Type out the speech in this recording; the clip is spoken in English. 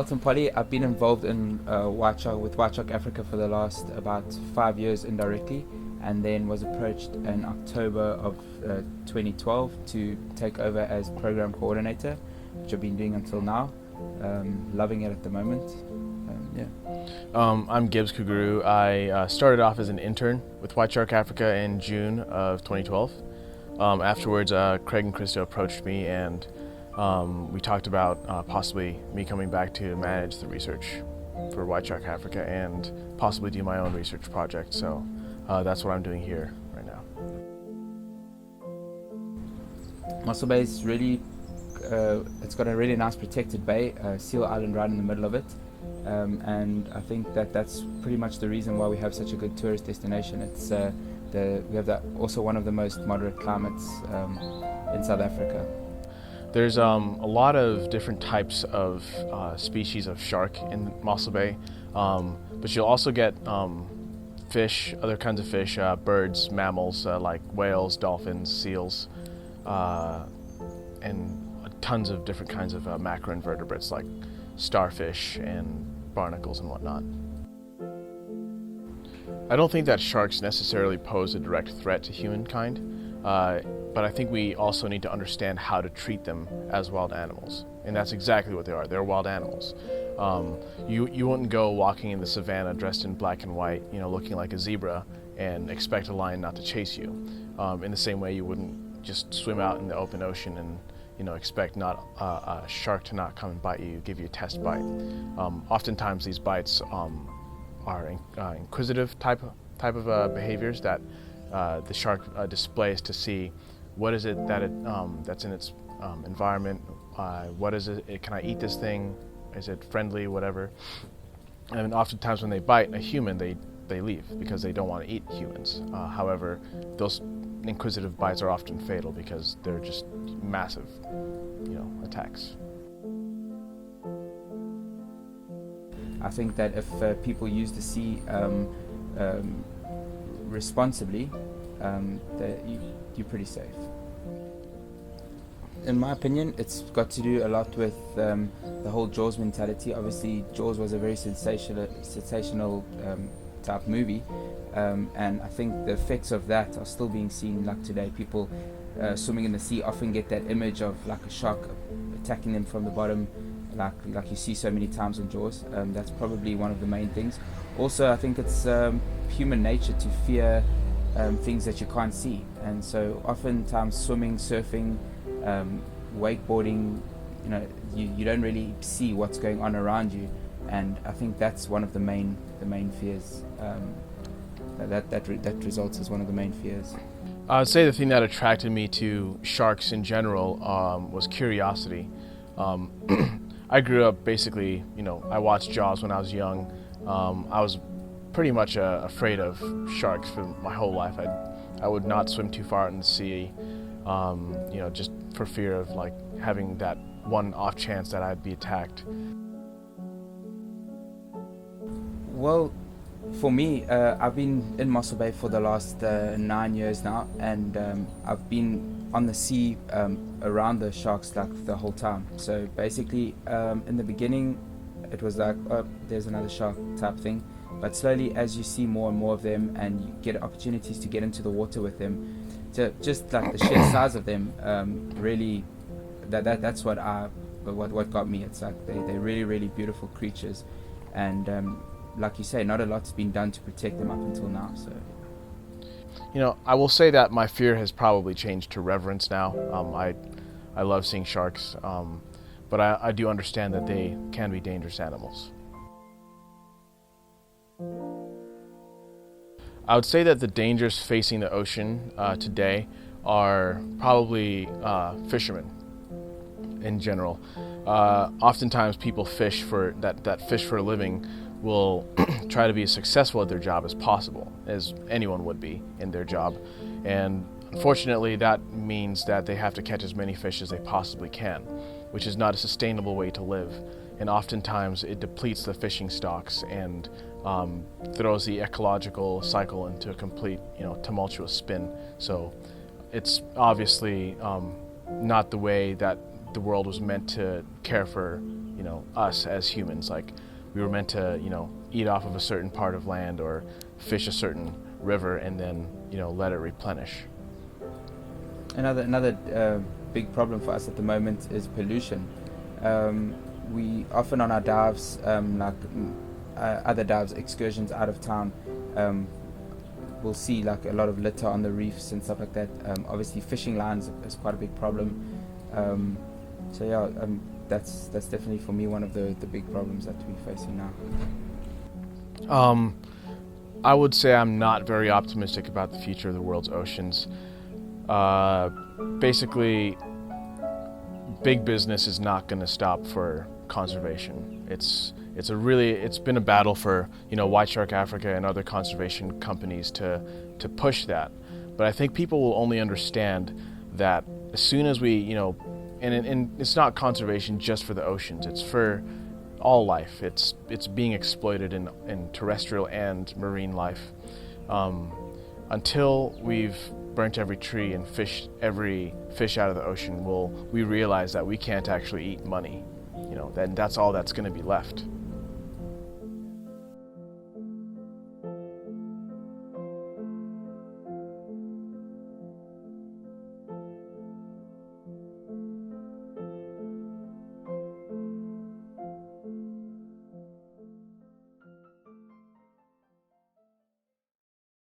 Elton Polly. I've been involved in with White Shark Africa for the last about 5 years indirectly, and then was approached in October of 2012 to take over as program coordinator, which I've been doing until now. Loving it at the moment. I'm Gibbs Kuguru. I started off as an intern with White Shark Africa in June of 2012. Afterwards, Craig and Krista approached me, and we talked about possibly me coming back to manage the research for White Shark Africa and possibly do my own research project. So that's what I'm doing here right now. Mossel Bay is really, it's got a really nice protected bay, Seal Island right in the middle of it. And I think that's pretty much the reason why we have such a good tourist destination. It's we have also one of the most moderate climates in South Africa. There's a lot of different types of species of shark in Mossel Bay, but you'll also get fish, other kinds of fish, birds, mammals like whales, dolphins, seals, and tons of different kinds of macroinvertebrates like starfish and barnacles and whatnot. I don't think that sharks necessarily pose a direct threat to humankind, but I think we also need to understand how to treat them as wild animals, and that's exactly what they are. They're wild animals. You wouldn't go walking in the savannah dressed in black and white, looking like a zebra, and expect a lion not to chase you. In the same way, you wouldn't just swim out in the open ocean and expect not a shark to not come and bite you, give you a test bite. Oftentimes these bites are inquisitive type of behaviors that the shark displays to see what is it that's in its environment. What is it? Can I eat this thing? Is it friendly? Whatever. And oftentimes when they bite a human, they leave because they don't want to eat humans. However, those inquisitive bites are often fatal because they're just massive, attacks. I think that if people use the sea responsibly, you're pretty safe. In my opinion, it's got to do a lot with the whole Jaws mentality. Obviously, Jaws was a very sensational type movie, and I think the effects of that are still being seen like today. People swimming in the sea often get that image of like a shark attacking them from the bottom, like you see so many times in Jaws. That's probably one of the main things. Also, I think it's human nature to fear things that you can't see, and so oftentimes swimming, surfing, wakeboarding, you don't really see what's going on around you, and I think that's one of the main fears. That results as one of the main fears. I would say the thing that attracted me to sharks in general was curiosity. I grew up basically, I watched Jaws when I was young. I was pretty much afraid of sharks for my whole life. I would not swim too far out in the sea, just for fear of like having that one off chance that I'd be attacked. Well, for me, I've been in Mossel Bay for the last 9 years now, and I've been on the sea around the sharks like the whole time. So basically, in the beginning, it was like, oh, there's another shark type thing. But slowly, as you see more and more of them, and you get opportunities to get into the water with them, just like the sheer size of them, really, that's what got me. It's like they're really, really beautiful creatures, and like you say, not a lot's been done to protect them up until now. So, I will say that my fear has probably changed to reverence now. I love seeing sharks, but I do understand that they can be dangerous animals. I would say that the dangers facing the ocean today are probably fishermen in general. Oftentimes people fish for a living will try to be as successful at their job as possible, as anyone would be in their job. And unfortunately, that means that they have to catch as many fish as they possibly can, which is not a sustainable way to live. And oftentimes it depletes the fishing stocks and throws the ecological cycle into a complete, tumultuous spin. So it's obviously not the way that the world was meant to care for us as humans. Like, we were meant to, eat off of a certain part of land or fish a certain river and then, let it replenish. Another big problem for us at the moment is pollution. We often on our dives, other dives, excursions out of town, we'll see like a lot of litter on the reefs and stuff like that. Obviously, fishing lines is quite a big problem. That's definitely for me one of the big problems that we're facing now. I would say I'm not very optimistic about the future of the world's oceans. Basically, big business is not going to stop for conservation. It's been a battle for White Shark Africa and other conservation companies to push that. But I think people will only understand that as soon as we and it's not conservation just for the oceans. It's for all life. It's being exploited in terrestrial and marine life. Until we've burnt every tree and fished every fish out of the ocean, we realize that we can't actually eat money. Then that's all that's going to be left.